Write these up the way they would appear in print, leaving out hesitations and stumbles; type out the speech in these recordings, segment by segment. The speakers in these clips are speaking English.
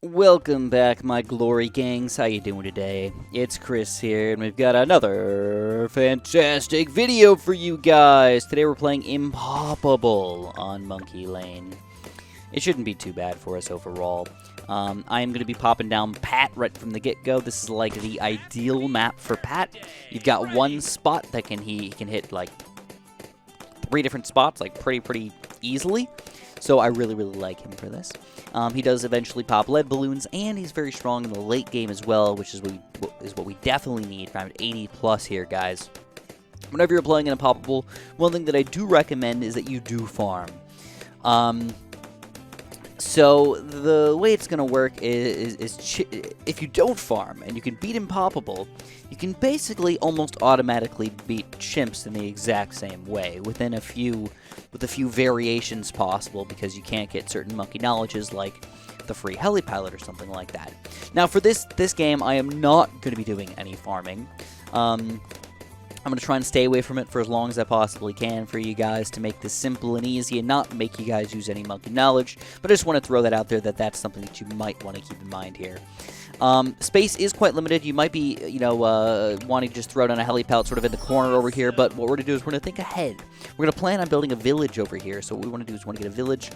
Welcome back, my glory gangs. How you doing today? It's Chris here, and we've got another fantastic video for you guys. Today we're playing Impoppable on Monkey Lane. It shouldn't be too bad for us overall. I am going to be popping down Pat right from the get-go. This is like the ideal map for Pat. You've got one spot that he can hit like 3 different spots, like pretty easily. So I really like him for this. He does eventually pop lead balloons, and he's very strong in the late game as well, which is what we definitely need. Around 80 plus here, guys. Whenever you're playing in Impoppable, one thing that I do recommend is that you do farm. So the way it's going to work is if you don't farm and you can beat Impoppable, you can basically almost automatically beat chimps in the exact same way with a few variations possible, because you can't get certain monkey knowledges like the free helipilot or something like that. Now for this game, I am not going to be doing any farming. I'm going to try and stay away from it for as long as I possibly can for you guys to make this simple and easy and not make you guys use any monkey knowledge. But I just want to throw that out there that's something that you might want to keep in mind here. Space is quite limited. You might be, wanting to just throw down a helipad sort of in the corner over here. But what we're going to do is we're going to think ahead. We're going to plan on building a village over here. So what we want to do is we want to get a village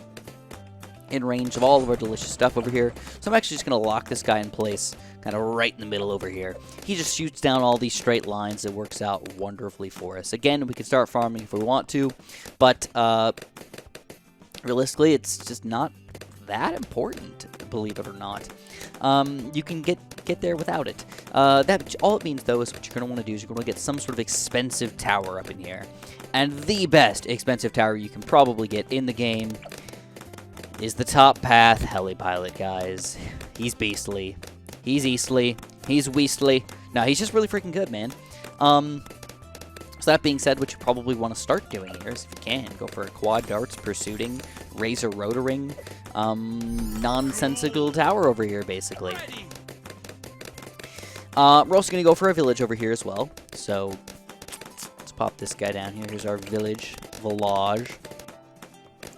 in range of all of our delicious stuff over here. So I'm actually just going to lock this guy in place, kind of right in the middle over here. He just shoots down all these straight lines. It works out wonderfully for us. Again, we can start farming if we want to, but realistically, it's just not that important, believe it or not. You can get there without it. All it means, though, is what you're going to want to do is you're going to get some sort of expensive tower up in here. And the best expensive tower you can probably get in the game is the top path helipilot, guys. He's beastly. He's eastly. He's weastly. No, he's just really freaking good, man. So that being said, what you probably want to start doing here is, if you can, go for a quad darts, pursuing, razor rotoring, nonsensical tower over here, basically. We're also going to go for a village over here as well. So let's pop this guy down here. Here's our village.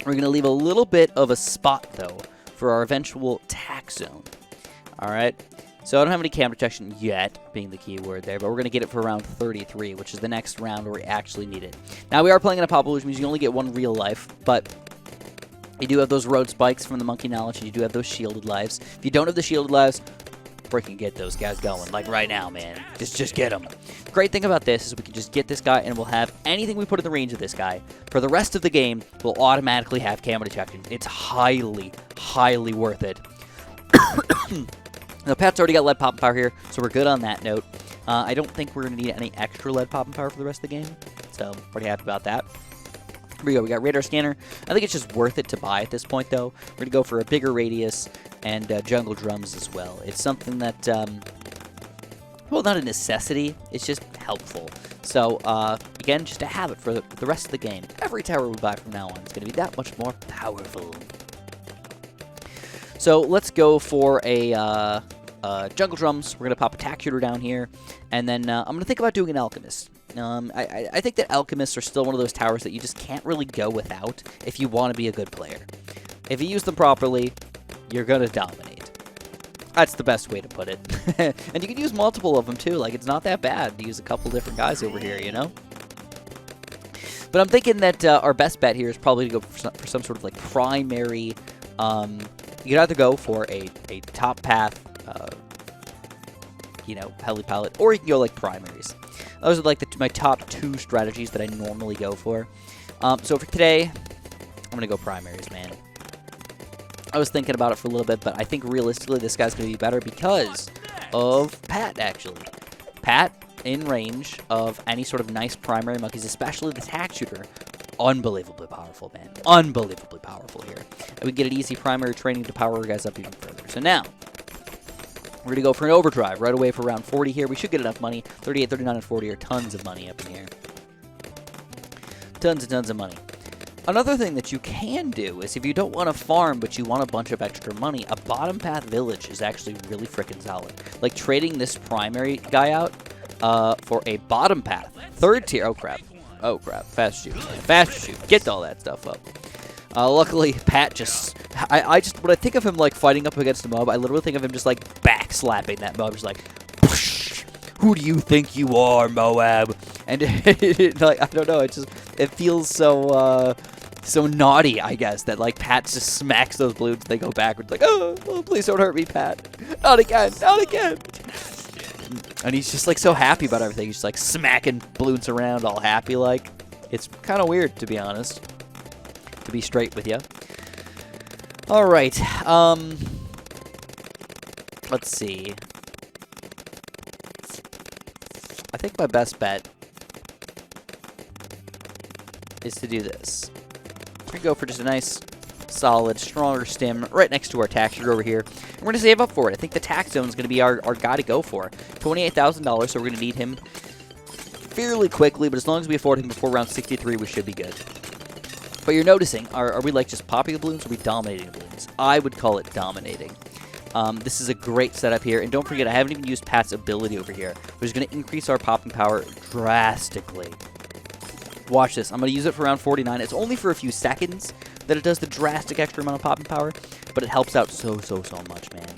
We're going to leave a little bit of a spot, though, for our eventual tack zone. Alright, so I don't have any cam protection yet, being the key word there, but we're going to get it for round 33, which is the next round where we actually need it. Now, we are playing in Impoppable, which means you only get 1 real life, but you do have those road spikes from the monkey knowledge, and you do have those shielded lives. If you don't have the shielded lives, freaking get those guys going, like right now, man. Just get them. The great thing about this is we can just get this guy, and we'll have anything we put in the range of this guy. For the rest of the game, we'll automatically have camo detection. It's highly worth it. Now, Pat's already got lead popping power here, so we're good on that note. I don't think we're going to need any extra lead popping power for the rest of the game, so pretty happy about that. Here we go. We got radar scanner. I think it's just worth it to buy at this point, though. We're going to go for a bigger radius and jungle drums as well. It's something that, well, not a necessity. It's just helpful. So, again, just to have it for the rest of the game. Every tower we buy from now on is going to be that much more powerful. So let's go for a jungle drums. We're going to pop a tack shooter down here. And then I'm going to think about doing an alchemist. I think that alchemists are still one of those towers that you just can't really go without if you want to be a good player. If you use them properly, you're going to dominate. That's the best way to put it. And you can use multiple of them too. Like, it's not that bad to use a couple different guys over here, you know? But I'm thinking that our best bet here is probably to go for some sort of like primary. You can either go for a top path, helipilot, or you can go like primaries. Those are like my top 2 strategies that I normally go for. So for today, I'm going to go primaries, man. I was thinking about it for a little bit, but I think realistically this guy's going to be better because of Pat, actually. Pat, in range of any sort of nice primary monkeys, especially the tack shooter, unbelievably powerful, man. Unbelievably powerful here. And we get an easy primary training to power our guys up even further. So now, we're going to go for an overdrive right away for round 40 here. We should get enough money. 38, 39, and 40 are tons of money up in here. Tons and tons of money. Another thing that you can do is if you don't want to farm but you want a bunch of extra money, a bottom path village is actually really freaking solid. Like trading this primary guy out for a bottom path. 3rd tier. Oh, crap. Oh, crap. Fast shoot. Fast shoot. Get all that stuff up. Luckily, Pat just... I just... When I think of him, like, fighting up against a mob, I literally think of him just, like, back-slapping that mob. Just like, whoosh, who do you think you are, Moab? And, like, I don't know, it feels so, so naughty, I guess, that, like, Pat just smacks those balloons and they go backwards. Like, oh, please don't hurt me, Pat. Not again, not again. And he's just, like, so happy about everything. He's just, like, smacking balloons around all happy, like. It's kind of weird, to be honest. To be straight with you. Alright, let's see. I think my best bet is to do this. We're going to go for just a nice, solid, stronger stem right next to our tax shooter over here. And we're going to save up for it. I think the tax zone is going to be our guy to go for. $28,000, so we're going to need him fairly quickly, but as long as we afford him before round 63, we should be good. But you're noticing, are we like just popping the balloons, or are we dominating the balloons? I would call it dominating. This is a great setup here, and don't forget, I haven't even used Pat's ability over here, which is going to increase our popping power drastically. Watch this. I'm going to use it for round 49. It's only for a few seconds that it does the drastic extra amount of popping power, but it helps out so much, man.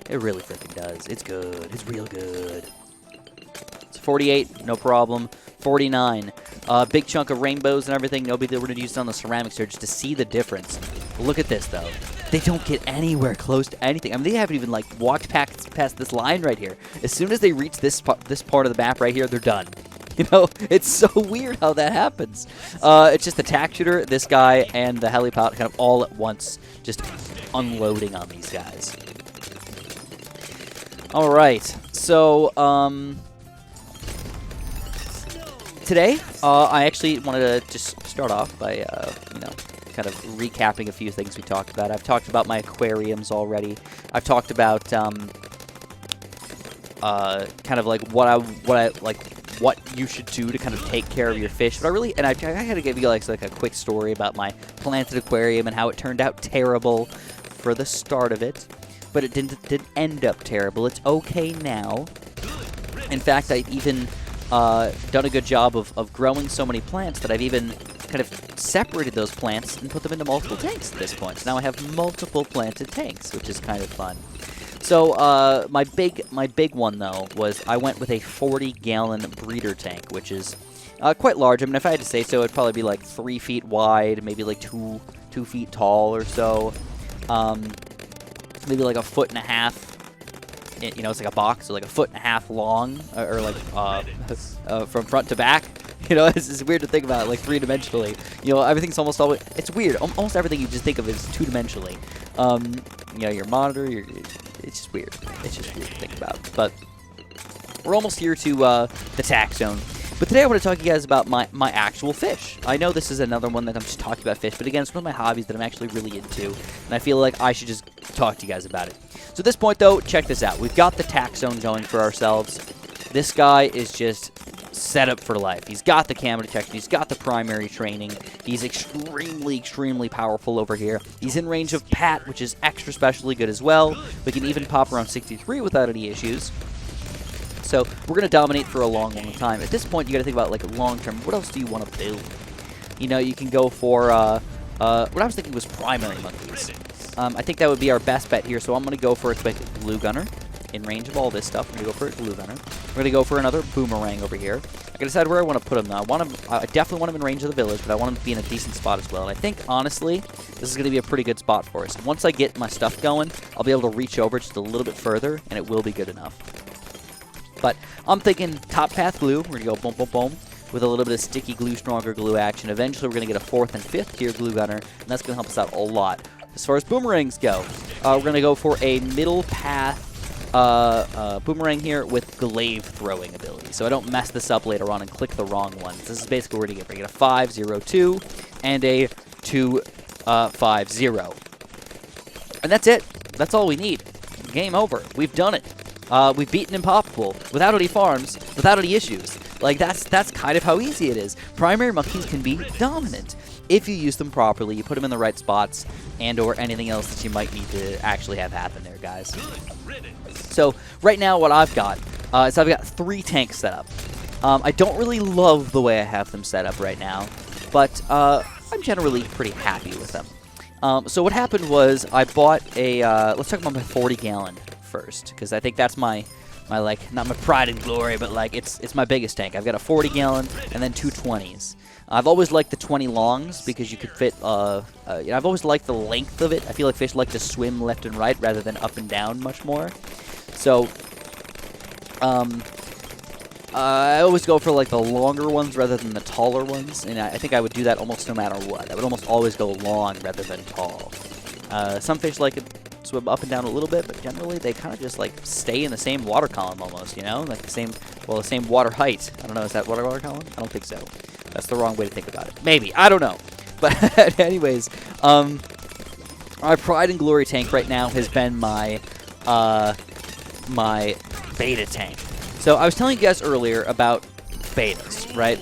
It really freaking does. It's good. It's real good. It's 48, no problem. 49. Big chunk of rainbows and everything. No big deal. We're going to use it on the ceramics here just to see the difference. Look at this, though. They don't get anywhere close to anything. I mean, they haven't even, like, walked past this line right here. As soon as they reach this part of the map right here, they're done. You know, it's so weird how that happens. It's just the tack shooter, this guy, and the helipod kind of all at once just unloading on these guys. All right. So, today, I actually wanted to just start off by, you know, kind of recapping a few things we talked about. I've talked about my aquariums already. I've talked about kind of like what you should do to kind of take care of your fish. But I had to give you like a quick story about my planted aquarium and how it turned out terrible for the start of it. But it didn't end up terrible. It's okay now. In fact, I've even done a good job of growing so many plants that I've even kind of separated those plants and put them into multiple tanks at this point. So now I have multiple planted tanks, which is kind of fun. So my big one though was I went with a 40-gallon breeder tank, which is quite large. I mean, if I had to say so, it'd probably be like 3 feet wide, maybe like 2 feet tall or so. Maybe like 1.5 feet. You know, it's like a box, so like 1.5 feet long, or like from front to back. You know, it's weird to think about, like, three-dimensionally. You know, everything's almost always... It's weird. Almost everything you just think of is two-dimensionally. You know, your monitor, it's just weird. It's just weird to think about. But we're almost here to the tax zone. But today I want to talk to you guys about my actual fish. I know this is another one that I'm just talking about fish, but again, it's one of my hobbies that I'm actually really into, and I feel like I should just talk to you guys about it. So at this point, though, check this out. We've got the tax zone going for ourselves. This guy is just set up for life. He's got the camo detection. He's got the primary training. He's extremely powerful over here. He's in range of Pat, which is extra specially good as well. We can even pop around 63 without any issues. So we're going to dominate for a long time. At this point, you got to think about, like, long term. What else do you want to build? You know, you can go for, what I was thinking was primary monkeys. I think that would be our best bet here, so I'm going to go for a quick glue gunner. In range of all this stuff, I'm going to go for a glue gunner. We're going to go for another boomerang over here. I can decide where I want to put him now. I definitely want him in range of the village, but I want him to be in a decent spot as well. And I think, honestly, this is going to be a pretty good spot for us. Once I get my stuff going, I'll be able to reach over just a little bit further, and it will be good enough. But I'm thinking top path glue. We're going to go boom, boom, boom, with a little bit of sticky glue, stronger glue action. Eventually, we're going to get a 4th and 5th tier glue gunner, and that's going to help us out a lot. As far as boomerangs go, we're going to go for a middle path boomerang here with glaive throwing ability, so I don't mess this up later on and click the wrong ones. This is basically what we're going to get. We're going to get a 5-0-2 and a 2-5-0. And that's it. That's all we need. Game over. We've done it. We've beaten Impoppable without any farms, without any issues. Like, that's kind of how easy it is. Primary monkeys can be dominant if you use them properly, you put them in the right spots, and or anything else that you might need to actually have happen there, guys. So right now what I've got is I've got 3 tanks set up. I don't really love the way I have them set up right now, but I'm generally pretty happy with them. So what happened was I bought a, let's talk about my 40-gallon first, because I think that's my like, not my pride and glory, but like it's my biggest tank. I've got a 40-gallon and then two 20s. I've always liked the 20 longs because you could fit, you know, I've always liked the length of it. I feel like fish like to swim left and right rather than up and down much more. So, I always go for like the longer ones rather than the taller ones, and I think I would do that almost no matter what. I would almost always go long rather than tall. Some fish like to swim up and down a little bit, but generally they kind of just like stay in the same water column almost, you know? Like the same, well, the same water height. I don't know, is that water column? I don't think so. That's the wrong way to think about it. Maybe, I don't know. But anyways, my pride and glory tank right now has been my, my beta tank. So I was telling you guys earlier about betas, right?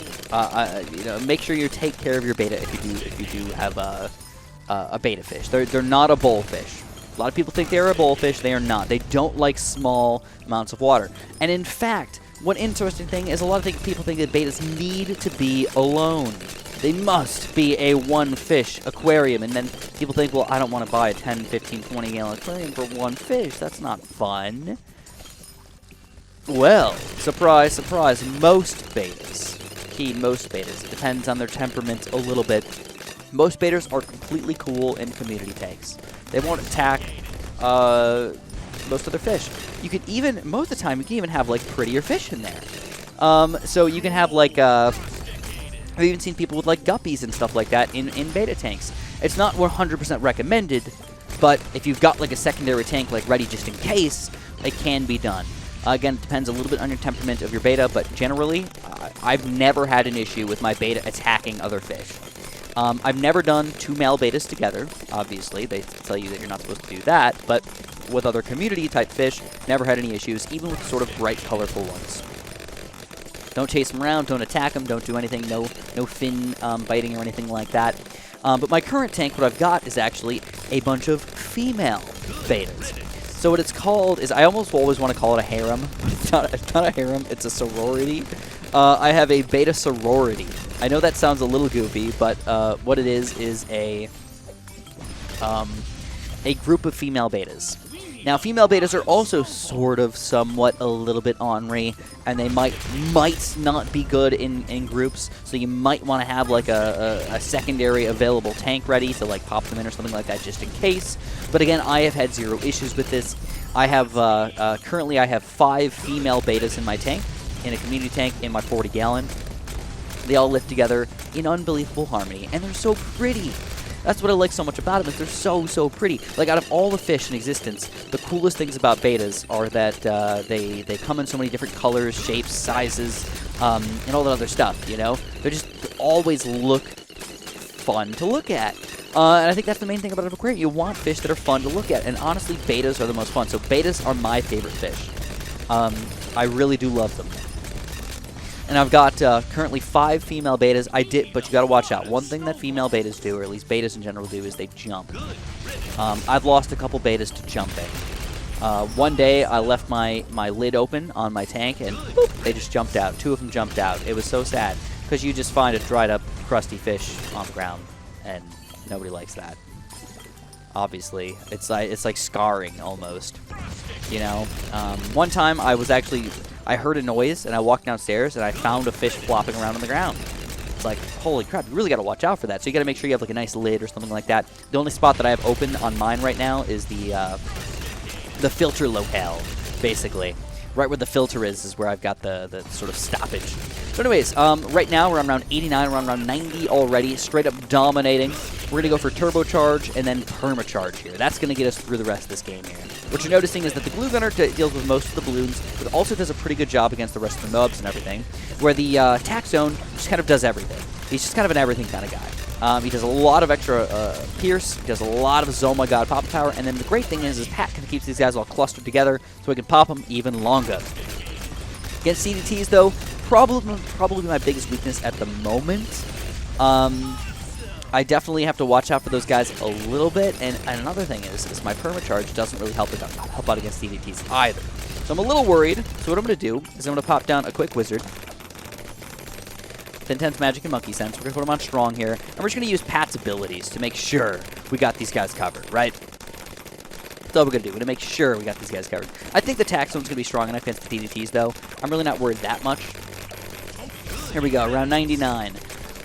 You know, make sure you take care of your beta if you do have a beta fish. They're not a bullfish. A lot of people think they're a bullfish. They are not. They don't like small amounts of water. And in fact, one interesting thing is a lot of people think that betas need to be alone. They must be a one-fish aquarium. And then people think, well, I don't want to buy a 10, 15, 20-gallon aquarium for one fish. That's not fun. Well, surprise, surprise, most betas, it depends on their temperament a little bit. Most betas are completely cool in community tanks. They won't attack most of their fish. You could even, most of the time, you can even have like prettier fish in there. So you can have like, I've even seen people with like guppies and stuff like that in beta tanks. It's not 100% recommended, but if you've got like a secondary tank like ready just in case, it can be done. Again, it depends a little bit on your temperament of your beta, but generally, I've never had an issue with my beta attacking other fish. I've never done two male betas together, obviously. They tell you that you're not supposed to do that, but with other community-type fish, never had any issues, even with sort of bright, colorful ones. Don't chase them around, don't attack them, don't do anything, no fin biting or anything like that. But my current tank, what I've got, is actually a bunch of female betas. So what it's called is, I almost always want to call it a harem. It's not a harem, it's a sorority. I have a beta sorority. I know that sounds a little goofy, but what it is a group of female betas. Now, female betas are also sort of somewhat a little bit ornery, and they might not be good in groups, so you might want to have like a secondary available tank ready to like pop them in or something like that just in case. But again, I have had zero issues with this. I have, currently I have 5 female betas in my tank, in a community tank, in my 40-gallon. They all live together in unbelievable harmony, and they're so pretty. That's what I like so much about them, is they're so pretty. Like, out of all the fish in existence, the coolest things about betas are that they come in so many different colors, shapes, sizes, and all that other stuff, you know? They always look fun to look at. And I think that's the main thing about an aquarium. You want fish that are fun to look at, and honestly, betas are the most fun. So betas are my favorite fish. I really do love them. And I've got currently 5 female betas. But you got to watch out. One thing that female betas do, or at least betas in general do, is they jump. I've lost a couple betas to jumping. One day I left my lid open on my tank, and boop, they just jumped out. 2 of them jumped out. It was so sad, because you just find a dried up, crusty fish on the ground, and nobody likes that. Obviously, it's like scarring almost. You know, one time I heard a noise, and I walked downstairs, and I found a fish flopping around on the ground. It's like, holy crap, you really got to watch out for that. So you got to make sure you have like a nice lid or something like that. The only spot that I have open on mine right now is the filter locale, basically. Right where the filter is where I've got the sort of stoppage. So anyways, right now we're on round 89, we're on round 90 already, straight up dominating. We're going to go for turbocharge and then permacharge here. That's going to get us through the rest of this game here. What you're noticing is that the glue gunner deals with most of the balloons, but also does a pretty good job against the rest of the nubs and everything, where the Taxone just kind of does everything. He's just kind of an everything kind of guy. He does a lot of extra Pierce, he does a lot of Zoma God pop power, and then the great thing is Pat kind of keeps these guys all clustered together so we can pop them even longer. Against CDTs, though, probably my biggest weakness at the moment. I definitely have to watch out for those guys a little bit, and another thing is my permacharge doesn't really help out against CDTs either. So I'm a little worried, so what I'm going to do is I'm going to pop down a quick wizard. with Intense Magic and Monkey Sense. We're going to put him on Strong here. And we're just going to use Pat's abilities to make sure we got these guys covered, right? That's all we're going to do. We're going to make sure we got these guys covered. I think the Tax Zone's going to be strong enough against the DDTs, though. I'm really not worried that much. Here we go, round 99.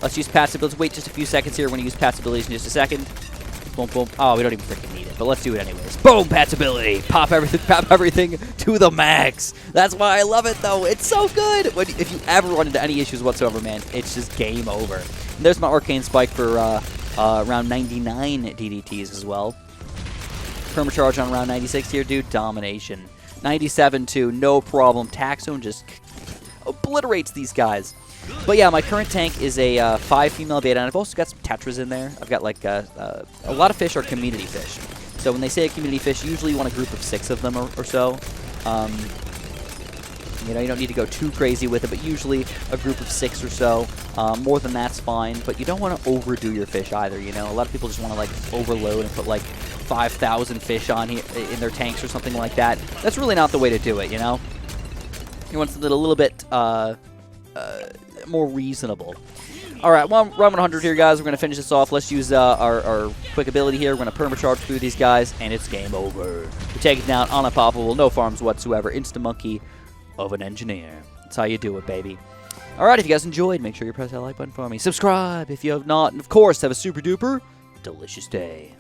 Let's use Pat's abilities. Wait just a few seconds here. We're going to use Pat's abilities in just a second. Boom, boom. Oh, we don't even freaking need it, but let's do it anyways. Boom, Pat's ability. Pop everything to the max. That's why I love it, though. It's so good. If you ever run into any issues whatsoever, man, it's just game over. And there's my Arcane Spike for round 99 DDTs as well. Permacharge on round 96 here, dude. Domination. 97 too, no problem. Tax Zone just obliterates these guys. But yeah, my current tank is a 5 female beta, and I've also got some Tetras in there. I've got like a lot of fish are community fish. So when they say a community fish, usually you want a group of 6 of them or so. You know, you don't need to go too crazy with it, but usually a group of 6 or so. More than that's fine, but you don't want to overdo your fish either, you know? A lot of people just want to like overload and put like 5,000 fish on here in their tanks or something like that. That's really not the way to do it, you know? You want something a little bit more reasonable. Alright, well, round 100 here, guys. We're going to finish this off. Let's use our quick ability here. We're going to permacharge through these guys, and it's game over. We take it down on Impoppable, no farms whatsoever. Insta-monkey of an engineer. That's how you do it, baby. Alright, if you guys enjoyed, make sure you press that like button for me. Subscribe if you have not, and of course, have a super-duper delicious day.